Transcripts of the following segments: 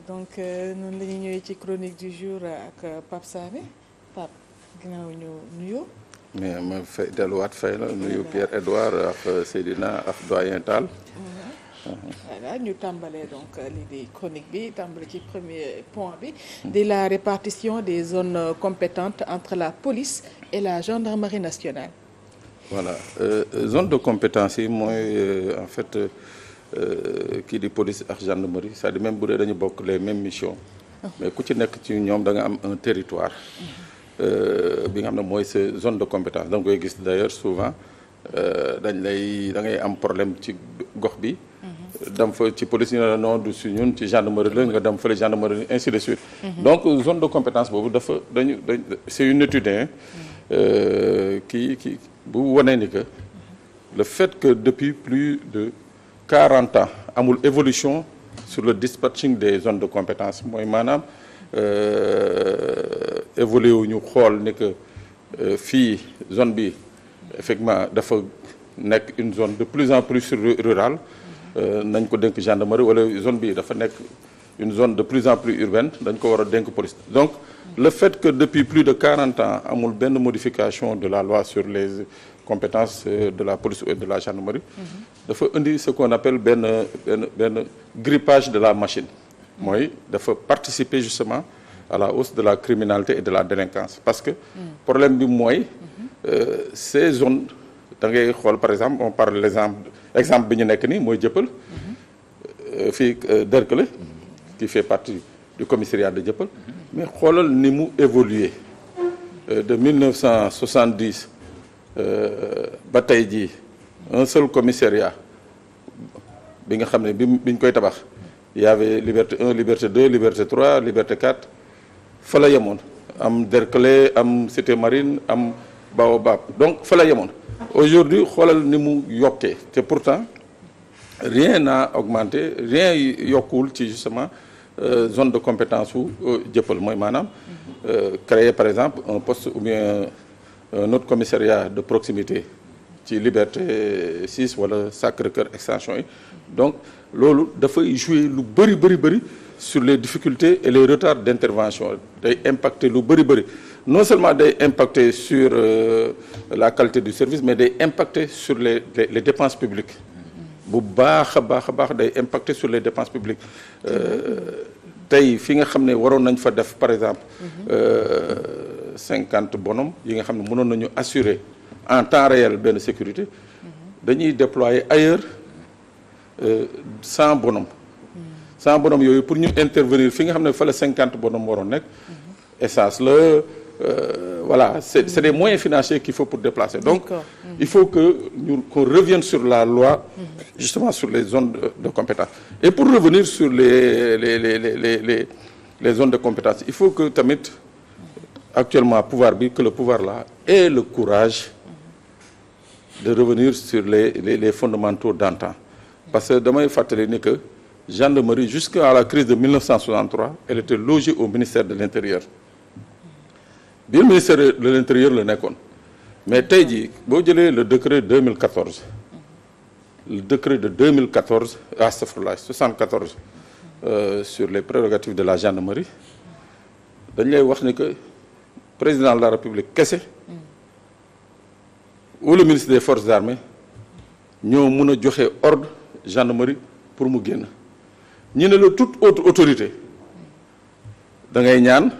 donc noonu la ñuy ñëwee ci chronique du jour ak Pape Sané Pape ginnaaw ñu nuyoo. mais ma fay delluwaat fay la nuyu Pierre Edouard ak Seydina ak doyen Tall. Voilà ñu tàmbalee donc lii di chronique bi tàmbale ci premier point bi. di la répartition des zones compétentes entre la police et la gendarmerie nationale. voilà zone de compétence yi mooy en fait kii di police ak gendarmerie c'est-à-dire même bu dee dañu bokk les mêmes missions. mais ku ci nekk ci ñoom da nga am un territoire. bi nga xam ne mooy sa zone de compétence da nga koy gis d'ailleurs souvent da ngay am problème ci gox bi. dem fa ci police ñu ne la non du si ñun ci gendarmerie la nga dem fële gendarmerie ainsi de suite. donc zone de compétence boobu dañ c'est une étude qui bu wane ni que le fait que depuis plus de 40 ans amul évolution sur le dispatching des zones de compétence mooy maanaam évolué wu ñu xool ni que fii zone bi effectivement dafa nekk une zone de plus en plus rurale. nañ ko dénk gendarmerie wala zone bi dafa nekk une zone de plus en plus urbaine dañ ko war a dénk police donc le fait que depuis plus de 40 ans amul benn modification de la loi sur les compétences de la police et de la gendarmerie dafa indi ce qu'on appelle benn grippage de la machine mooy dafa participer justement à la hausse de la criminalité et de la délinquance parce que problème bi mooy ces zones da ngay xool par exemple on parle exemple bi ñu nekk nii mooy Dieuppeul fii Derklé qui fait partie du commissariat de Dieuppeul mais xoolal ni mu évolué de 1970 ba tey jii un seul commissariat bi nga xam ne bi ñu koy tabax il y avait Liberté 1 Liberté 2 Liberté 3 Liberté 4 fa la yemoon am Derklé am Cité Marine am Baobab donc fa la yemoon aujourd'hui xoolal ni mu yokkee te pourtant rien n'a augmenté rien yokkuwul ci justement zone de compétence wu Dieuppeul mooy maanaam créer par exemple un poste ou bien un autre commissariat de proximité ci Liberté 6 wala Sacré-Cœur extension yi donc loolu dafay jouer lu bëri sur les difficultés et les retards d'intervention day impacter lu bëri non seulement day impacter sur la qualité du service mais day impacter sur les dépenses publiques bu baax a baax day impacter sur les dépenses publiques tey fi nga xam ne waroon nañ fa def par exemple 50 bonhommes yi nga xam ne mënoon nañu assurer en temps réel benn sécurité dañuy déployer ailleurs 100 bonhommes 100 bonhommes yooyu pour ñu intervenir fi nga xam ne fa la 50 bonhommes waroon nekk essence la voilà c'est des moyens financiers qu'il faut pour déplacer donc il faut que qu'on revienne sur la loi justement sur les zones de compétence et pour revenir sur les zones de compétence il faut que tamit actuellement que le pouvoir là ait le courage de revenir sur les fondamentaux d'antan parce que damay fàttali ni que gendarmerie jusqu'à la crise de 1963 elle était logée au ministère de l'Intérieur biir ministère de l'Intérieur la nekkoon mais tey jii boo jëlee le décret 2014 le décret de 2014 astafurlah 74 sur les prérogatives de la gendarmerie dañ lay wax ni que président de la République kese ou le ministre des forces armées ñoo mun a joxe ordre gendarmerie pour mu génn ñu ne la toute autre autorité da ngay ñaan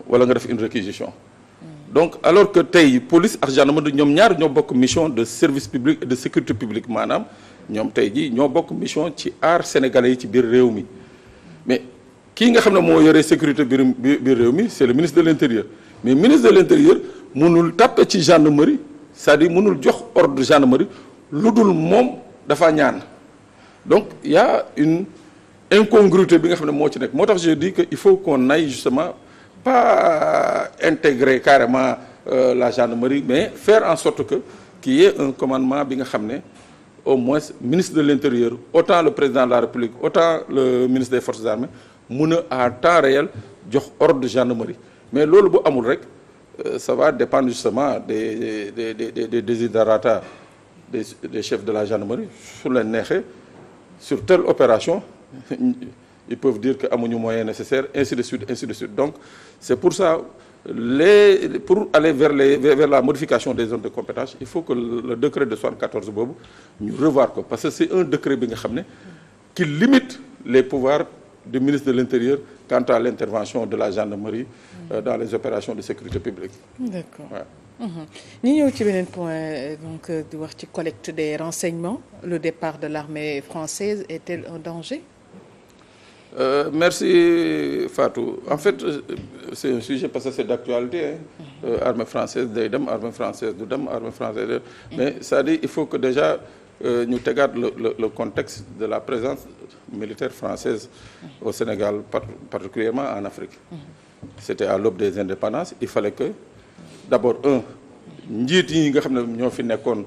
wala nga def une réquisition donc alors que tey police ak gendarmerie ñoom ñaar ñoo bokk mission de service public et de sécurité publique maanaam ñoom tey jii ñoo bokk mission ci aar sénégalais yi ci biir réew mi mais kii nga xam ne moo yore sécurité biir réew mi c'est le ministre de l'Intérieur mais ministre de l'Intérieur mënul tàppe ci gendarmerie c'est-à-dire mënul jox ordre gendarmerie lu dul moom dafa ñaan donc il y a une incongruité bi nga xam ne moo ci nekk moo tax je dis que il faut qu'on aille justement pas intégrer carrément la gendarmerie mais faire en sorte que qu'il y ait un commandement bi nga xam ne au moins ministre de l'Intérieur autant le président de la République autant le ministre des Forces armées mun a à temps réel jox ordre de gendarmerie mais loolu bu amul rek ça va dépendre justement des desiderata des chefs de la gendarmerie su leen neexee sur telle opération ils peuvent dire que amuñu moyens nécessaires, ainsi de suite, ainsi de suite. Donc c'est pour ça pour aller vers la modification des zones de compétence, il faut que le décret de 74 boobu ñu revoir ko, parce que c'est un décret bi nga xam ne qui limite les pouvoirs du ministre de l'Intérieur quant à l'intervention de la gendarmerie dans les opérations de sécurité publique. D'accord. ñu ñëw ci beneen point donc di wax ci collecte des renseignements. Le départ de l'armée française est-elle un danger? Merci Fatou. En fait, c'est un sujet parce que c'est d'actualité. Armée française day dem, armée française du dem, armée française day dem. Mais c'est-à-dire il faut que déjà ñu tegaat le contexte de la présence militaire française au Sénégal, particulièrement en Afrique. C'était à l'aube des indépendances. Il fallait que d'abord njiit yi nga xam ne ñoo fi nekkoon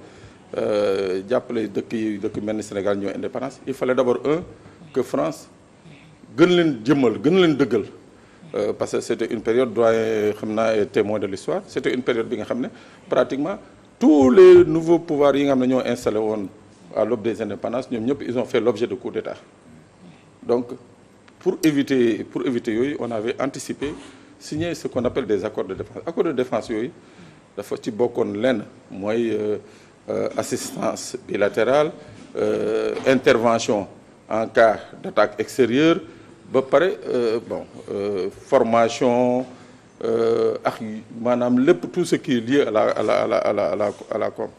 jàppale dëkk mel ni Sénégal ñoo indépendance. Il fallait d'abord que France gën leen jëmmal gën leen dëggal parce que c'était une période doyen xam naa est témoin de l'histoire. C'était une période bi nga xam ne pratiquement tous les nouveaux pouvoirs yi nga xam ne ñoo installé woon à l'aube des indépendances ñoom ñëpp ils ont fait l'objet de coup d'État. Donc pour éviter yooyu on avait anticipé signé ce qu'on appelle des accords de défense. Accords de défense yooyu dafa ci bokkoon lenn mooy assistance bilatérale, intervention en cas d'attaque extérieure, ba pare formation ak maanaam lépp tout ce qui est lié à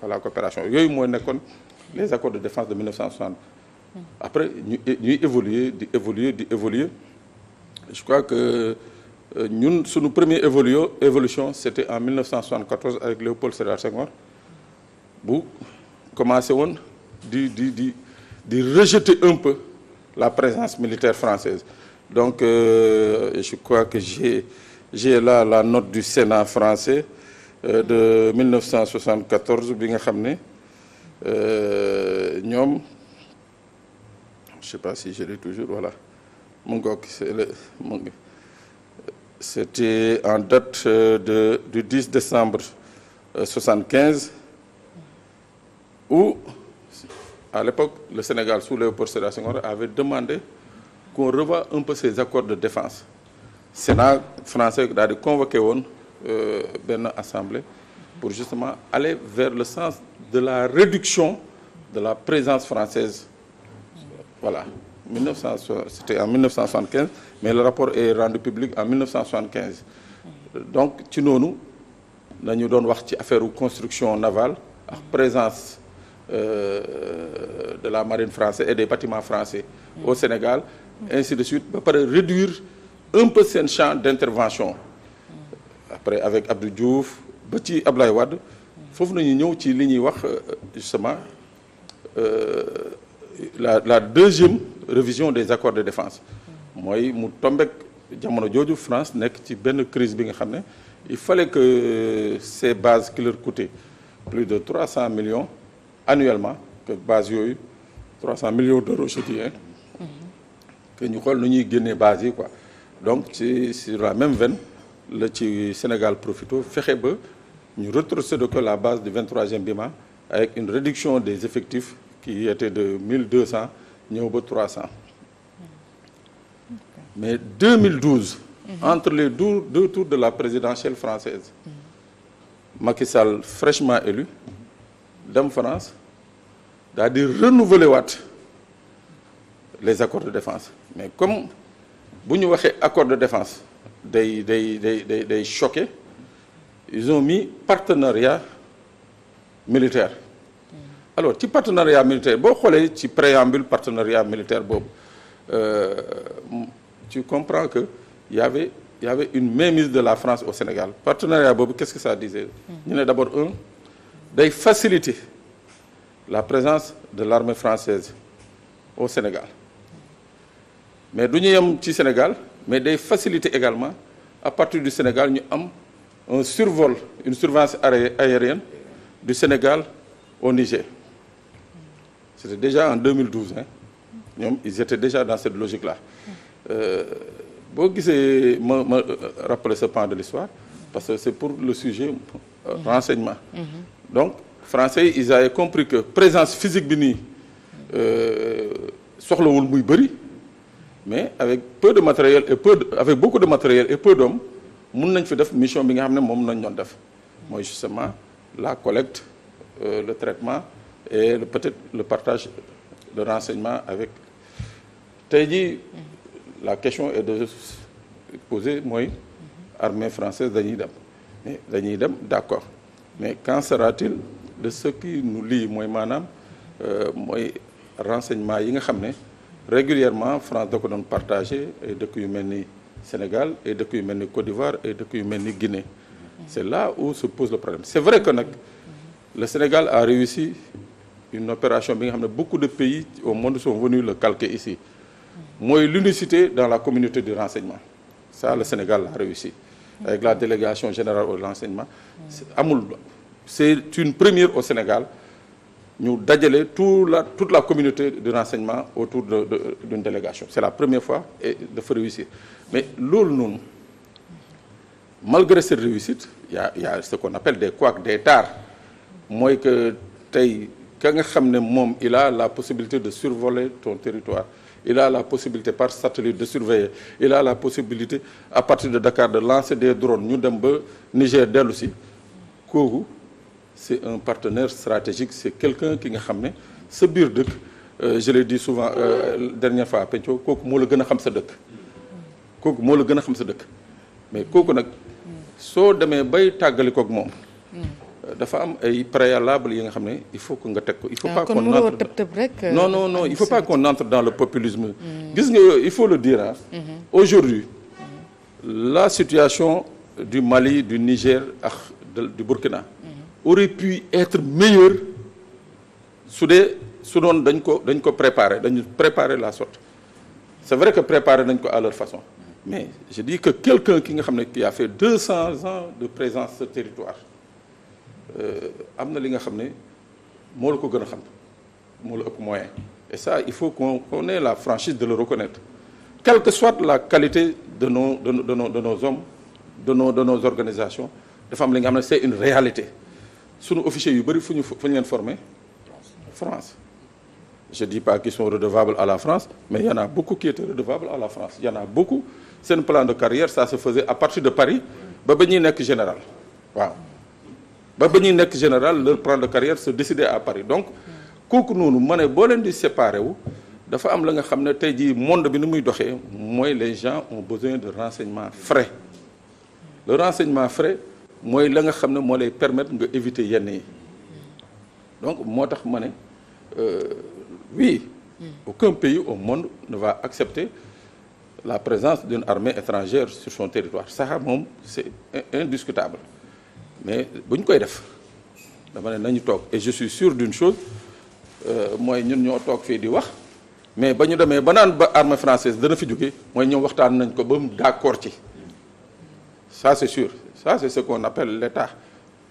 la coopération yooyu mooy nekkoon les accords de défense de 1960. Après ñuy évoluer je crois que ñun suñu première évolution c'était en 1974 avec Léopold Sédar Senghor bu commencé woon di rejeter un peu la présence militaire française. Donc je crois que j'ai là la note du Sénat français de 1974 bi nga xam ne ñoom je sais pas si je l'ai toujours, voilà mu ngoog c'était en date du 10 décembre 75 où à l'époque le Sénégal sous Léopold Sédar Senghor avait demandé qu'on revoie un peu ces accords de défense. Sénat français daal di convoqué woon benn assemblée pour justement aller vers le sens de la réduction de la présence française. Voilà, c'était en 1975, mais le rapport est rendu public en 1975. Donc ci noonu nañu doon wax ci affaire construction navale ak présence de la marine française et des bâtiments français au Sénégal, ainsi de suite, ba pare réduire un peu seen champ d'intervention. Après avec Abdou Diouf ba ci Ablaye Wade foofu nañu ñëw ci li ñuy wax justement la deuxième révision des accords de défense mooy mu tombek jamono jooju France nekk ci benn crise bi nga xam ne il fallait que ces bases qui leur coûtaient plus de 300 millions annuellement, que bases yooyu 300 millions d'euros je dis que ñu xool nu ñuy génnee bases yi quoi. Donc ci sur la même veine la ci Sénégal profito fexe ba ñu retrocéder que la base du 23e BIMA avec une réduction des effectifs qui était de 1200 ñëw ba 300. Mais 2012 entre les deux tours de la présidentielle française, Macky Sall fraîchement élu dem France daal di renouveler waat les accords de défense. Mais comme bu ñu waxee accord de défense day choqué, ils ont mis partenariat militaire. Alors ci partenariat militaire boo xoolee ci préambule partenariat militaire boobu tu comprends que il y avait une mainmise de la France au Sénégal. Partenariat boobu qu'est-ce que ça disait? ñu ne d'abord day faciliter la présence de l'armée française au Sénégal. Mais du ñu yem ci Sénégal, mais day faciliter également à partir du Sénégal ñu am un survol, une surveillance aérienne du Sénégal au Niger. C'était déjà en 2012 ñoom ils étaient déjà dans cette logique-là. Boo gisee ma rappeler ce pan de l'histoire parce que c'est pour le sujet renseignement. Donc français ils avaient compris que présence physique bi nii soxlawul muy bëri mais avec peu de matériel et avec beaucoup de matériel et peu d'hommes mun nañ fi def mission bi nga xam ne moom nañ doon def mooy justement la collecte le traitement et peut-être le partage de renseignements avec tey jii la question est de poser mooy armée française dañuy dem mais dañuy dem d'accord mais qu'en sera-t-il de ce qui nous lie mooy maanaam mooy renseignement yi nga xam ne régulièrement France da ko doon partagé ay dëkk yu mel ni Sénégal et dëkk yu mel ni Côte d'Ivoire et dëkk yu mel ni Guinée c'est là où se pose le problème c'est vrai que nag le Sénégal a réussi une opération bi nga xam ne beaucoup de pays au monde sont venus le calquer ici mooy l'unicité dans la communauté du renseignement ça le Sénégal a réussi avec la délégation générale au renseignement amul c'est une première au Sénégal ñu dajale toute la communauté du renseignement autour d'une délégation c'est la première fois et dafa réussir mais loolu noonu malgré cette réussite il y a ce qu'on appelle des couacs des tares mooy que tey ka nga xam ne moom il a la possibilité de survoler ton territoire il a la possibilité par satellite de surveiller il a la possibilité à partir de Dakar de lancer des drones ñu dem ba Niger dellu si kooku c'est un partenaire stratégique c'est quelqu'un ki nga xam ne sa biir dëkk je l'ai dit souvent dernière fois à Penco kooku moo la gën a xam sa dëkk kooku moo la gën a xam sa dëkk mais kooku nag soo demee bay tàggali koog moom dafa am ay préalables yi nga xam ne il faut que nga teg ko il faut pas qu'on entre non il faut pas qu'on entre dans le populisme gis nga il faut le dire aujourd'hui la situation du Mali du Niger ak du Burkina aurait pu être meilleure su doon dañ ko préparer la sorte c'est vrai que préparer nañ ko à leur façon mais je dis que quelqu'un ki nga xam ne qui a fait 200 ans de présence sur ce territoire am na li nga xam ne moo la ko gën a xam moo la ëpp moyen et ça il faut qu'on ait la franchise de le reconnaître quelle que soit la qualité de nos hommes de nos organisations dafa am li nga xam ne c'est une réalité sunu officiers yu bëri fu ñu leen former France je dis pas qu'ils sont redevables à la France mais il y en a beaucoup qui étaient redevables à la France il y en a beaucoup seen plan de carrière ça se faisait à partir de Paris ba ñuy nekk général waaw ba ñuy nekk général leur plan de carrière se décidait à Paris donc kooku noonu ma ne boo leen di séparer wu dafa am la nga xam ne tey jii monde bi ni muy doxee mooy les gens ont besoin de renseignements frais le renseignement frais mooy la nga xam ne moo lay permettre nga éviter yenn yi donc moo tax ma ne oui aucun pays au monde ne va accepter la présence d'une armée étrangère sur son territoire ça moom c'est indiscutable mais bu ñu koy def dama ne nañu toog et je suis sûr d'une chose mooy ñun ñoo toog fii di wax mais ba ñu demee ba naan ba armée française dana fi jóge mooy ñoom waxtaan nañ ko ba mu d'accord ci ça c'est sûr ça c'est ce qu'on appelle l'État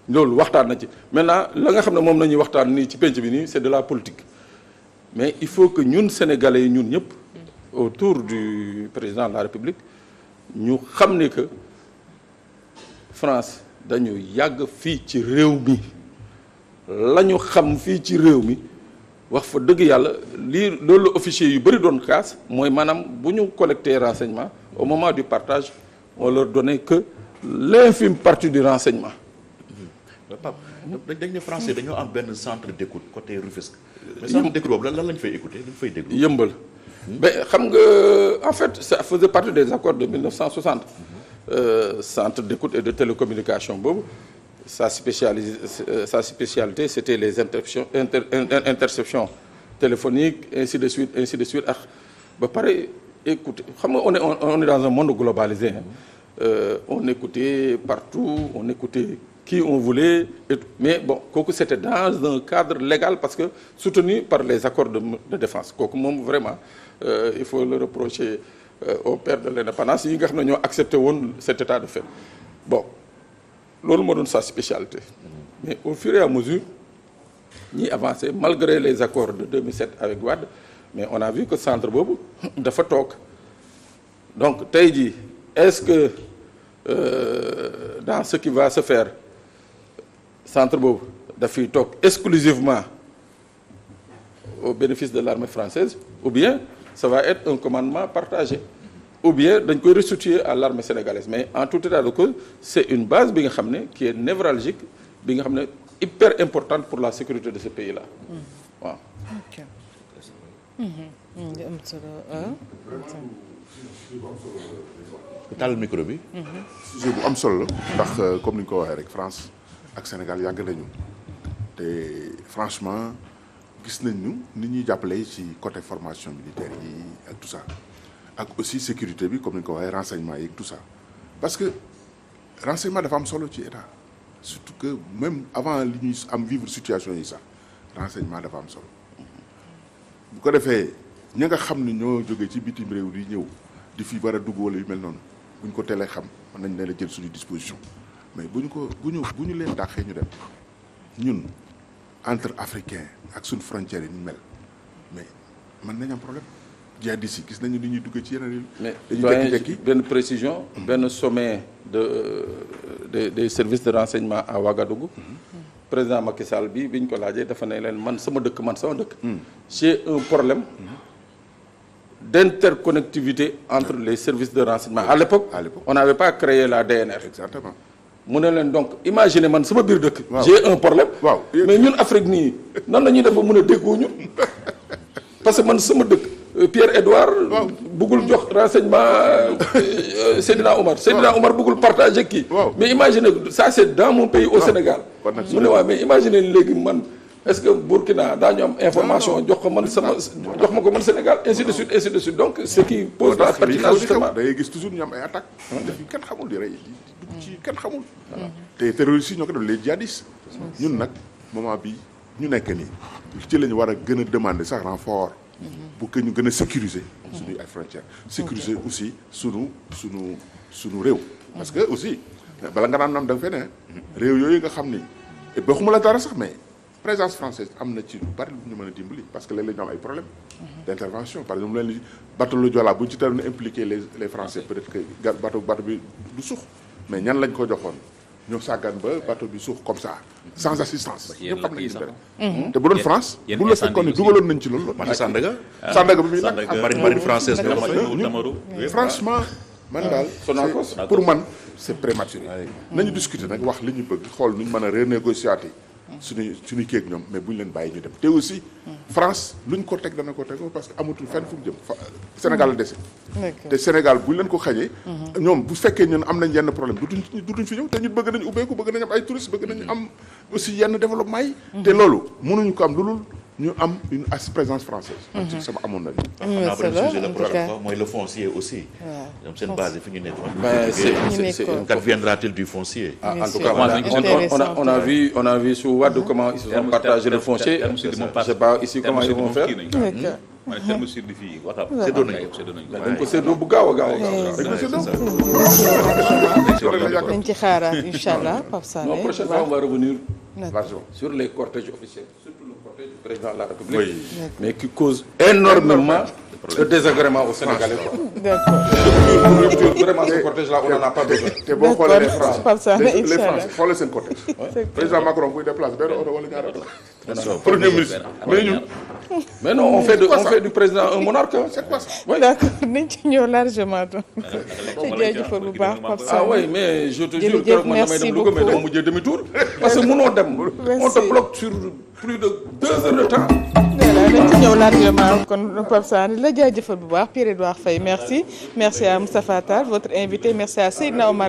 loolu waxtaan na ci maintenant la nga xam ne moom nañuy waxtaan nii ci penc bi nii c'est de la politique mais il faut que ñun sénégalais yi ñun ñëpp autour du président de la République ñu xam ne que France dañu yàgg fii ci réew mi la ñu xam fii ci réew mi wax fa dëgg yàlla lii loolu officier yu bëri doon kaas mooy maanaam bu ñu collecter renseignement au moment du partage on leur donnait que l'infime partie du renseignement. Pape dañ ne français dañoo am benn centre d'écoute côté Rufisque. mais centre d'écoute boobu lan lañ fay écouter lañ fay déglu. Yëmbal. mais xam nga en fait ça faisait partie des accords de 1960. Centre d'écoute et de télécommunication boobu sa spécialité c'était les interceptions téléphoniques ainsi de suite ak ba pare écouter xam nga on est dans un monde globalisé on écoutait partout on écoutait qui on voulait mais bon kooku c'était dans un cadre légal parce que soutenu par les accords de défense kooku moom vraiment il faut le reprocher au père de l'indépendance yi nga xam ne ñoo accepté woon cet état de fait bon loolu moo doon sa spécialité mais au fur et à mesure ñi avancé malgré les accords de 2007 avec Wade mais on a vu que centre boobu dafa toog donc tey jii est-ce que dans ce qui va se faire centre boobu dafay toog exclusivement au bénéfice de l'armée française ou bien ça va être un commandement partagé ou bien dañ koy restituer à l'armée sénégalaise mais en tout état de cause c'est une base bi nga xam ne qui est névralgique bi nga xam ne hyper importante pour la sécurité de ce pays-là waaw. ok. am solo taal micro bi. sujet bu am solo la ndax comme ni ñu ko waxee rek France ak Sénégal yàgg nañu te franchement gis nañu ni ñuy jàppale ci côté formation militaire yi ak tout ça ak aussi sécurité bi comme ni ñu ko waxee renseignement yi ak tout ça parce que renseignement dafa am solo ci état surtout que même avant li ñuy am vivre situation yi sax renseignement dafa am solo bu ko defee ña nga xam ne ñoo jógee ci bitim réew di ñëw di fi war a dugg wala yu mel noonu bu ñu ko teelee xam mën nañ leen a jël suñu disposition mais bu ñu leen dàqee ñu dem ñun entre africain ak suñu frontières yi ñu mel mais mën nañ am problème jihadistes yi gis nañu ni ñuy duggee ci yeneen mais dañuy jékki-jékki benn précision benn sommet des services de renseignement à Ouagadougou président Macky Sall bi ñu ko laajee dafa ne leen man sama dëkk j'ai un problème d'interconnectivité entre les services de renseignement à l'époque on n'avait pas créé la DNR exactement mu ne leen donc imaginez man sama biir dëkk waaw j'ai un problème waaw mais ñun Afrique nii nan la ñuy def ba mën a déggoo ñu parce que man sama dëkk Pierre-Edouard bëggul jox renseignement Seydina Omar bëggul partager kii mais imaginez ça c'est dans mon pays au Sénégal mu ne waaw mais imaginez léegi man est-ce que Burkina daañu am information jox ko man jox ma ko man Sénégal ainsi de suite donc ce qui pose la pertinence justement da ngay gis toujours ñu am ay attaques def yu kenn xamul di rey dugg ci kenn xamul te terroristes yi ñoo ko def les djihadistes ñun nag moment bi ñu nekk nii ci la ñu war a gën a demander sax renfort pour que ñu gën a sécuriser suñuy ay frontières sécuriser aussi sunu réew parce que aussi bala nga naan nam da nga fee ne réew yooyu nga xam ni baxuma la dara sax mais présence française am na ci lu bari lu ñu mën a dimbali parce que léeg-léeg ñu am ay problèmes d'intervention par exemple leen bateau le Joola bu ñu ci teroon impliqué les français peut-être que bateau bi du suux mais ñan lañ ko joxoon ñoo sàggan ba bateau bi suux comme ça sans assistance ñëpp xam nañu dara te bu doon France bu la fekkoon ne dugaloon nañ ci loolu man Sandaga bi muy nag marine française franchement man daal pour man c'est prématuré nañu discuter nag wax li ñu bëgg xool nu ñu mën a renégocier suñuy kéeg ñoom mais bu ñu leen bàyyi ñu dem te aussi France luñ ko teg dana ko teg parce que amatul fenn fu mu jëm Sénégal la dese te Sénégal buñ leen ko xañee ñoom bu fekkee ñun am nañ yenn problème dutuñ fi ñëw te ñun bëgg nañu ubbeeku bëgg nañu am ay touristes bëgg nañu am aussi yenn développement yi te loolu mënuñu ko am lu dul ñu am une présence française ci sama amoon na mooy le foncier aussi ñoom seen base fi ñu nekk quand viendra-t-il du foncier en tout cas on a vu sous Wade comment ils se sont partagés le foncier je sais pas ici comment ils vont faire séddoo nañu dañ ko séddoo bu gaaw a gaaw dañ ci xaaraat inchallah Pape Sané non prochaine fois on va revenir sur les cortèges officiels du président de la République mais qui cause énormément de désagrément au Sénégalais quoi. D'accord. Vraiment ce cortège là on n'en a pas besoin. te boo xoolee les Français Pape Sané les inchallah Français xoolee seen cortège président Macron buy déplace benn oto wala ñaari oto premier ministre mais ñun mais non on fait du président un monarque c'est quoi ça d'accord nañ ci ñëw largement donc ci jaajëfal bu baax Pape Sané oui mais je te jure que man damay dem Louga mais dama mujjee demi tour parce que mënoo dem on te bloque sur plus de 2 heures de temps. voilà nañ ci ñëw largement kon Pape Sané la jaajëfal bu baax Pierre-Edouard Faye merci à Moustapha Tall votre invité merci à Seydina Omar